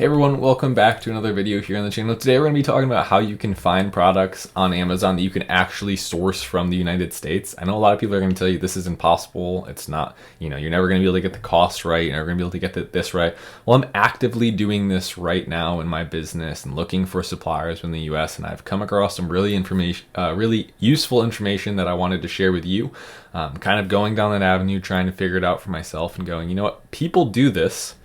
Hey everyone, welcome back to another video here on the channel. Today we're going to be talking about how you can find products on Amazon that you can actually source from the United States. I know a lot of people are going to tell you this is impossible. It's not, you're never going to be able to get the cost right. You're never going to be able to get this right. Well, I'm actively doing this right now in my business and looking for suppliers in the US, and I've come across some really useful information that I wanted to share with you. Kind of going down that avenue, trying to figure it out for myself and going, you know what, people do this.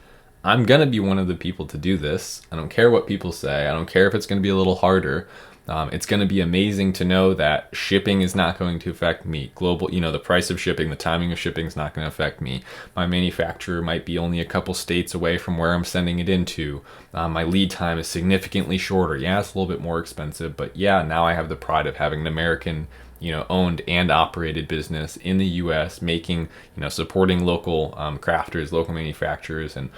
I'm going to be one of the people to do this. I don't care what people say. I don't care if it's going to be a little harder. It's going to be amazing to know that shipping is not going to affect me. The price of shipping, the timing of shipping is not going to affect me. My manufacturer might be only a couple states away from where I'm sending it into. My lead time is significantly shorter. Yeah, it's a little bit more expensive, but yeah, now I have the pride of having an American owned and operated business in the U.S., making, supporting local crafters, local manufacturers, and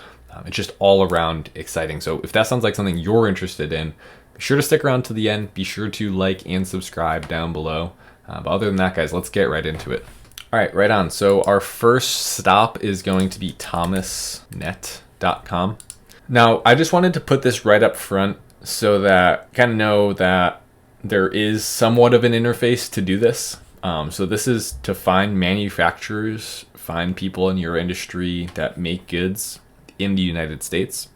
it's just all around exciting. So if that sounds like something you're interested in, be sure to stick around to the end. Be sure to like and subscribe down below. But other than that, guys, let's get right into it. All right, right on. So our first stop is going to be thomasnet.com. Now, I just wanted to put this right up front so that kind of know that there is somewhat of an interface to do this. So this is to find manufacturers, find people in your industry that make goods in the United States.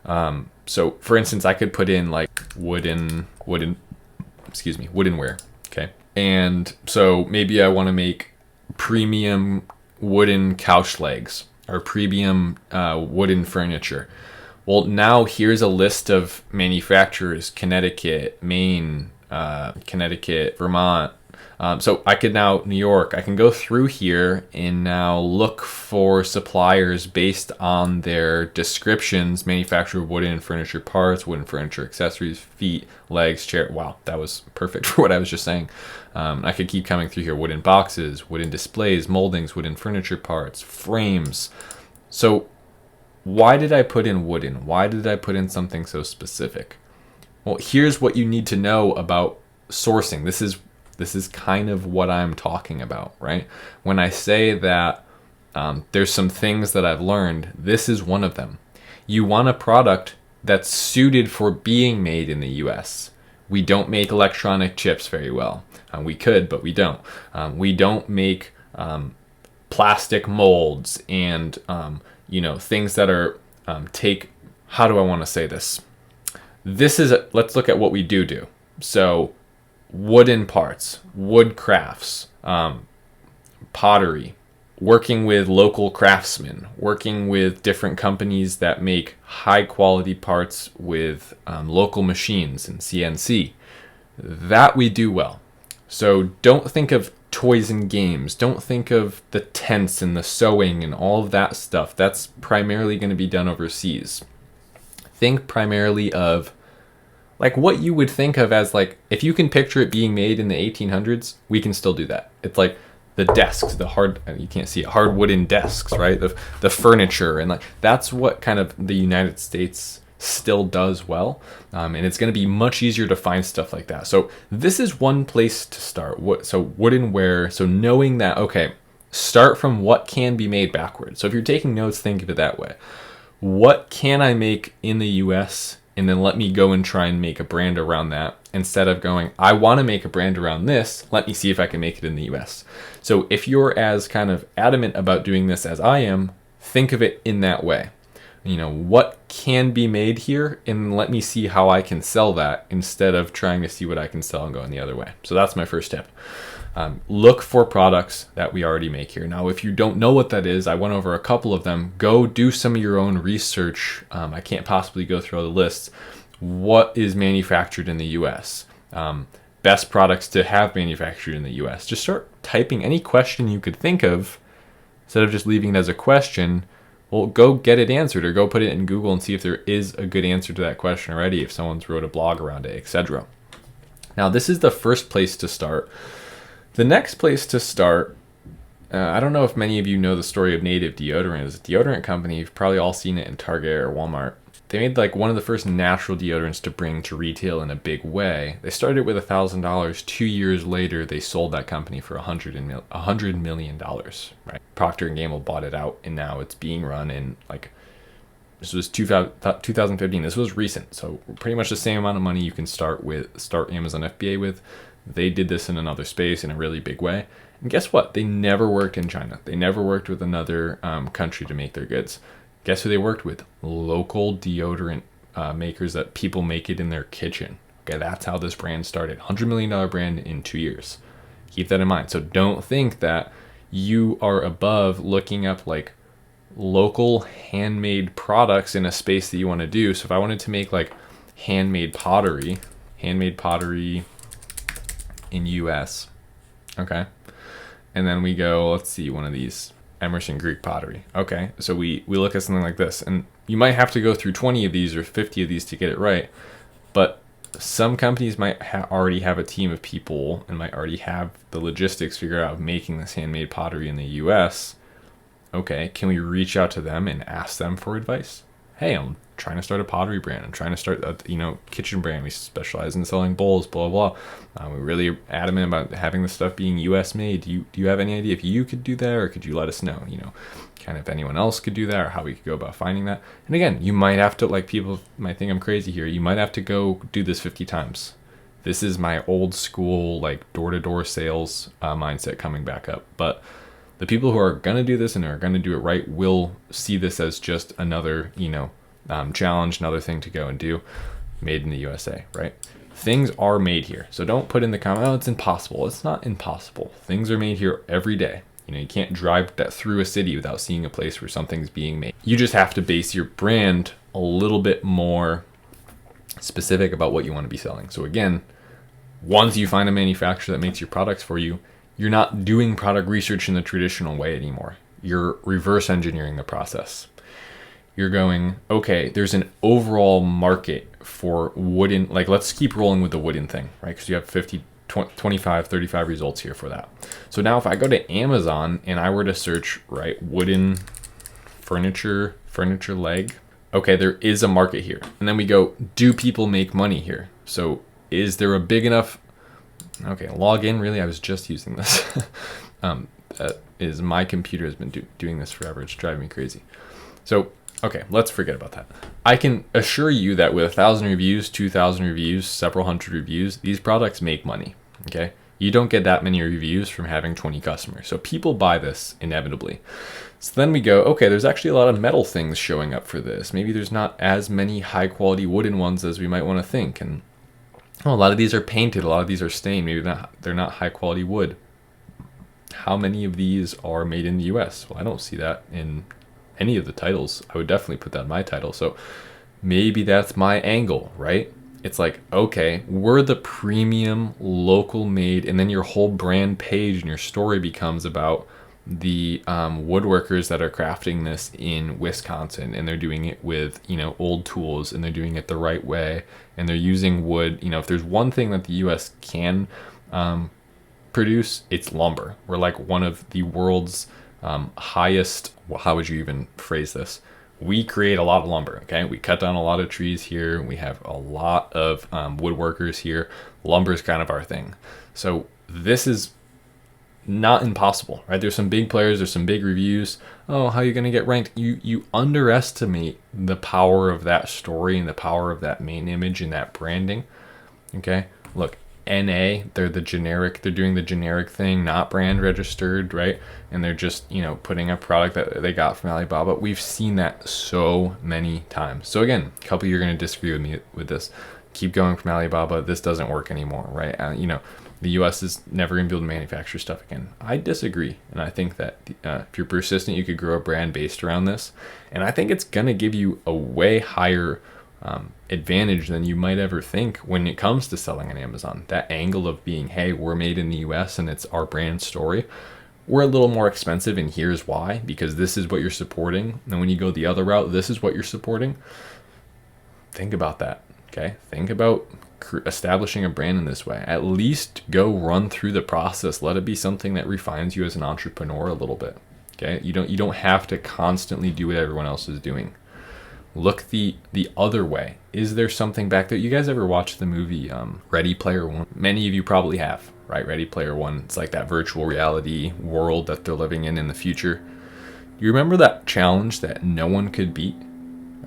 So for instance, I could put in like woodenware. Okay. And so maybe I want to make premium wooden couch legs or premium wooden furniture. Well, now here's a list of manufacturers: Connecticut, Maine, Connecticut, Vermont. So I could now, New York, I can go through here and now look for suppliers based on their descriptions: manufacturer wooden furniture parts, wooden furniture accessories, feet, legs, chair. Wow, that was perfect for what I was just saying. I could keep coming through here: wooden boxes, wooden displays, moldings, wooden furniture parts, frames. So why did I put in wooden? Why did I put in something so specific? Well, here's what you need to know about sourcing. This is kind of what I'm talking about, right? When I say that there's some things that I've learned, this is one of them. You want a product that's suited for being made in the US. We don't make electronic chips very well. We could, but we don't. We don't make plastic molds and things that are how do I want to say this? Let's look at what we do. So wooden parts, wood crafts, pottery, working with local craftsmen, working with different companies that make high quality parts with local machines and CNC. That we do well. So don't think of toys and games. Don't think of the tents and the sewing and all of that stuff. That's primarily going to be done overseas. Think primarily of like what you would think of as like, if you can picture it being made in the 1800s, we can still do that. It's like the desks, you can't see it, hard wooden desks, right? The furniture, and like that's what kind of the United States still does well. And it's going to be much easier to find stuff like that. So this is one place to start. So woodenware. So knowing that, okay, start from what can be made backwards. So if you're taking notes, think of it that way. What can I make in the US? And then let me go and try and make a brand around that, instead of going, I want to make a brand around this. Let me see if I can make it in the US. So if you're as kind of adamant about doing this as I am, think of it in that way. What can be made here, and let me see how I can sell that, instead of trying to see what I can sell and going the other way. So that's my first tip. Look for products that we already make here. Now, if you don't know what that is, I went over a couple of them. Go do some of your own research. I can't possibly go through all the lists. What is manufactured in the US? Best products to have manufactured in the US. Just start typing any question you could think of, instead of just leaving it as a question. Well, go get it answered, or go put it in Google and see if there is a good answer to that question already, if someone's wrote a blog around it, etc. Now, this is the first place to start. The next place to start, I don't know if many of you know the story of Native Deodorant. It's a deodorant company. You've probably all seen it in Target or Walmart. They made like one of the first natural deodorants to bring to retail in a big way. They started with $1,000. 2 years later, they sold that company for $100 million. Right? Procter & Gamble bought it out, and now it's being run in like This was 2015. This was recent. So pretty much the same amount of money you can start Amazon FBA with. They did this in another space in a really big way. And guess what? They never worked in China. They never worked with another country to make their goods. Guess who they worked with? Local deodorant makers that people make it in their kitchen. Okay, that's how this brand started. $100 million brand in 2 years. Keep that in mind. So don't think that you are above looking up like local handmade products in a space that you want to do. So if I wanted to make like handmade pottery in US, okay, and then we go, let's see, one of these Emerson Greek pottery. Okay, so we look at something like this, and you might have to go through 20 of these or 50 of these to get it right, but some companies might already have a team of people and might already have the logistics figured out of making this handmade pottery in the US. Okay, can we reach out to them and ask them for advice? Hey, I'm trying to start a pottery brand. I'm trying to start a kitchen brand. We specialize in selling bowls, blah, blah, blah. We're really adamant about having the stuff being US made. Do you have any idea if you could do that, or could you let us know, kind of if anyone else could do that, or how we could go about finding that? And again, you might have to, like, people might think I'm crazy here. You might have to go do this 50 times. This is my old school, like, door-to-door sales mindset coming back up. But the people who are going to do this and are going to do it right will see this as just another, challenge, another thing to go and do, made in the USA, right? Things are made here. So don't put in the comment, oh, it's impossible. It's not impossible. Things are made here every day. You can't drive that through a city without seeing a place where something's being made. You just have to base your brand a little bit more specific about what you want to be selling. So again, once you find a manufacturer that makes your products for you, you're not doing product research in the traditional way anymore. You're reverse engineering the process. You're going, okay, there's an overall market for wooden, like, let's keep rolling with the wooden thing, right? Because you have 50, 25, 35 results here for that. So now if I go to Amazon and I were to search, right, wooden furniture leg, okay, there is a market here. And then we go, do people make money here? So is there a big enough, okay, log in, really? I was just using this. My computer has been doing this forever. It's driving me crazy. So, okay, let's forget about that. I can assure you that with 1,000 reviews, 2,000 reviews, several hundred reviews, these products make money, okay? You don't get that many reviews from having 20 customers. So people buy this inevitably. So then we go, okay, there's actually a lot of metal things showing up for this. Maybe there's not as many high quality wooden ones as we might want to think. And a lot of these are painted, a lot of these are stained. Maybe they're not high quality wood. How many of these are made in the US? Well, I don't see that in any of the titles. I would definitely put that in my title. So maybe that's my angle, right? It's like, okay, we're the premium local made, and then your whole brand page and your story becomes about the woodworkers that are crafting this in Wisconsin, and they're doing it with, old tools, and they're doing it the right way, and they're using wood. If there's one thing that the US can produce, it's lumber. We're like one of the world's highest, well, how would you even phrase this? We create a lot of lumber, okay? We cut down a lot of trees here. We have a lot of woodworkers here. Lumber is kind of our thing. So this is not impossible, right? There's some big players, there's some big reviews. Oh, how are you going to get ranked? You underestimate the power of that story and the power of that main image and that branding, okay? Look, NA, they're doing the generic thing, not brand registered, right? And they're just, putting a product that they got from Alibaba. We've seen that so many times. So again, a couple of you are going to disagree with me with this. Keep going from Alibaba. This doesn't work anymore, right? The US is never going to be able to manufacture stuff again. I disagree. And I think that if you're persistent, you could grow a brand based around this. And I think it's going to give you a way higher advantage than you might ever think when it comes to selling on Amazon. That angle of being, hey, we're made in the US and it's our brand story. We're a little more expensive, and here's why, because this is what you're supporting. And when you go the other route, this is what you're supporting. Think about that, okay? Think about establishing a brand in this way. At least go run through the process. Let it be something that refines you as an entrepreneur a little bit, okay? You don't have to constantly do what everyone else is doing. Look the other way. Is there something back there? You guys ever watch the movie Ready Player One? Many of you probably have, right? Ready Player One. It's like that virtual reality world that they're living in the future. You remember that challenge that no one could beat?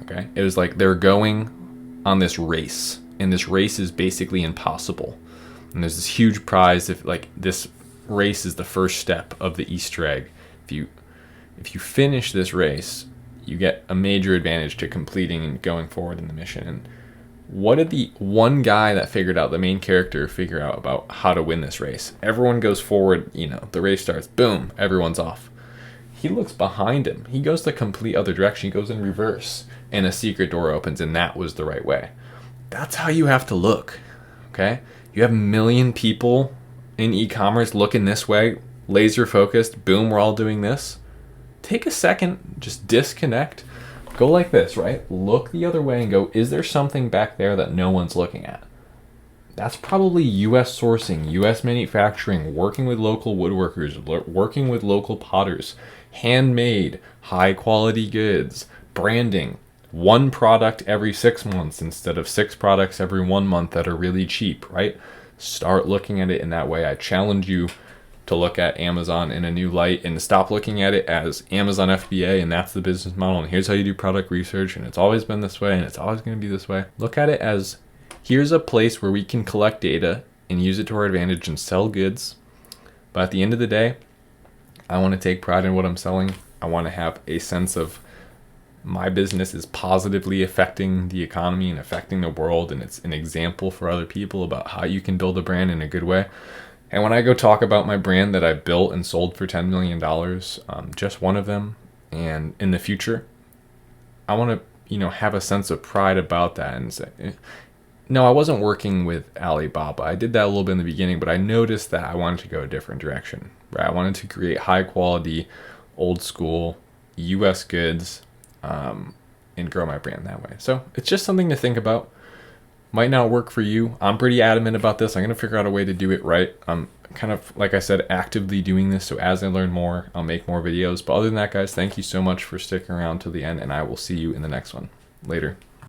Okay, it was like they're going on this race, and this race is basically impossible. And there's this huge prize if like this race is the first step of the Easter egg. If you finish this race, you get a major advantage to completing and going forward in the mission. And what did the one guy that figured out, the main character, figure out about how to win this race? Everyone goes forward, the race starts, boom, everyone's off. He looks behind him. He goes the complete other direction. He goes in reverse, and a secret door opens, and that was the right way. That's how you have to look, okay? You have 1 million people in e-commerce looking this way, laser focused, boom, we're all doing this. Take a second, just disconnect, go like this, right? Look the other way and go, is there something back there that no one's looking at? That's probably U.S. sourcing, U.S. manufacturing, working with local woodworkers, working with local potters, handmade, high quality goods, branding, one product every 6 months instead of 6 products every 1 month that are really cheap, right? Start looking at it in that way. I challenge you to look at Amazon in a new light and stop looking at it as Amazon FBA and that's the business model and here's how you do product research and it's always been this way and it's always going to be this way. Look at it as here's a place where we can collect data and use it to our advantage and sell goods. But at the end of the day, I want to take pride in what I'm selling. I want to have a sense of my business is positively affecting the economy and affecting the world, and it's an example for other people about how you can build a brand in a good way. And when I go talk about my brand that I built and sold for $10 million, just one of them, and in the future, I want to, have a sense of pride about that and say, no, I wasn't working with Alibaba. I did that a little bit in the beginning, but I noticed that I wanted to go a different direction, right? I wanted to create high quality, old school, U.S. goods, and grow my brand that way. So it's just something to think about. Might not work for you. I'm pretty adamant about this. I'm going to figure out a way to do it right. I'm kind of, like I said, actively doing this. So as I learn more, I'll make more videos. But other than that, guys, thank you so much for sticking around till the end, and I will see you in the next one. Later.